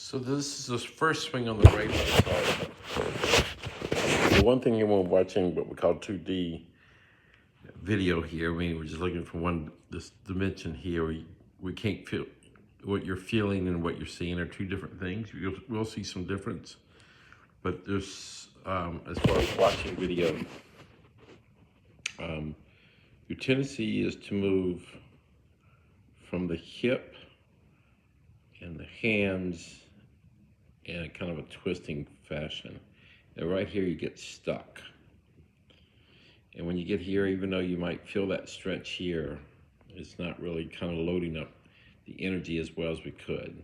So this is the first swing on the right side. The one thing you weren't watching what we call 2D video here, I mean, we're just looking from this dimension here. We can't feel what you're feeling and what you're seeing are two different things. We'll see some difference, but there's, as far as watching video, your tendency is to move from the hip and the hands in a kind of a twisting fashion. And right here you get stuck. And when you get here, even though you might feel that stretch here, it's not really kind of loading up the energy as well as we could.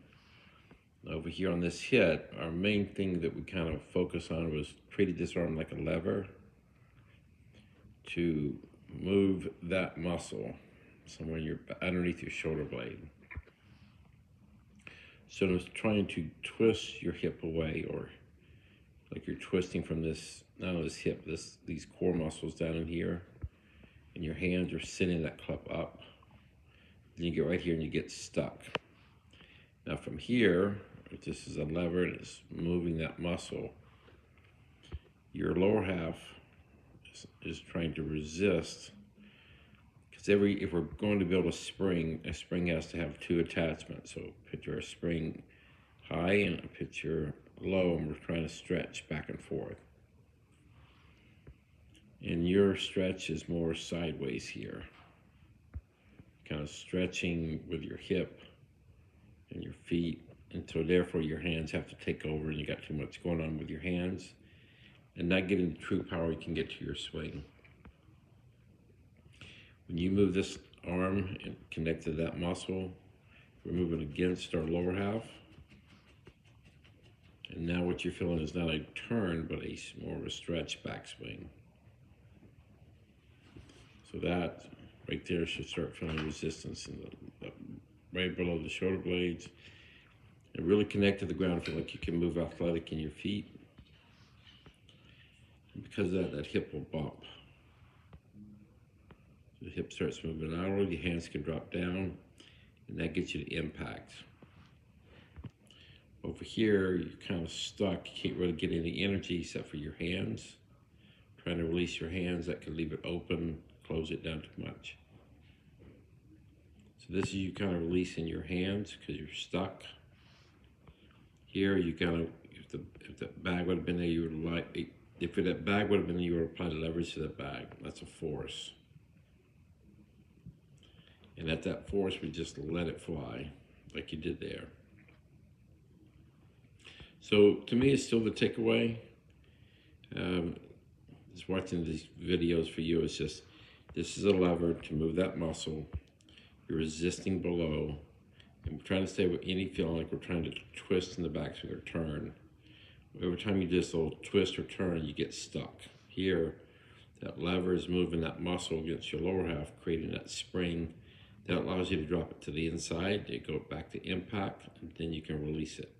Over here on this hit, our main thing that we kind of focus on was treated this arm like a lever to move that muscle somewhere underneath your shoulder blade. So it's trying to twist your hip away, or like you're twisting from this, not only this hip, these core muscles down in here, and your hands are sending that club up. Then you get right here and you get stuck. Now from here, if this is a lever and it's moving that muscle, your lower half is trying to resist, because if we're going to build a spring has to have two attachments. So picture a spring high and a picture low, and we're trying to stretch back and forth. And your stretch is more sideways here, kind of stretching with your hip and your feet, and so therefore your hands have to take over, and you got too much going on with your hands and not getting the true power you can get to your swing. When you move this arm and connect to that muscle, we're moving against our lower half. And now what you're feeling is not a turn, but more of a stretch backswing. So that right there should start feeling resistance in right below the shoulder blades. And really connect to the ground, feel like you can move athletic in your feet. And because of that hip will bump. The hip starts moving outward, your hands can drop down, and that gets you to impact. Over here, you're kind of stuck. You can't really get any energy except for your hands. Trying to release your hands, that could leave it open, close it down too much. So this is you kind of releasing your hands because you're stuck. Here, you kind of, if the bag would have been there, you would if that bag would have been there, you would apply the leverage to the bag. That's a force. And at that force, we just let it fly, like you did there. So to me, it's still the takeaway. Just watching these videos for you, it's just, this is a lever to move that muscle. You're resisting below. And we're trying to stay with any feeling like we're trying to twist in the backswing or turn. Every time you do this little twist or turn, you get stuck. Here, that lever is moving that muscle against your lower half, creating that spring that allows you to drop it to the inside. You go back to impact, and then you can release it.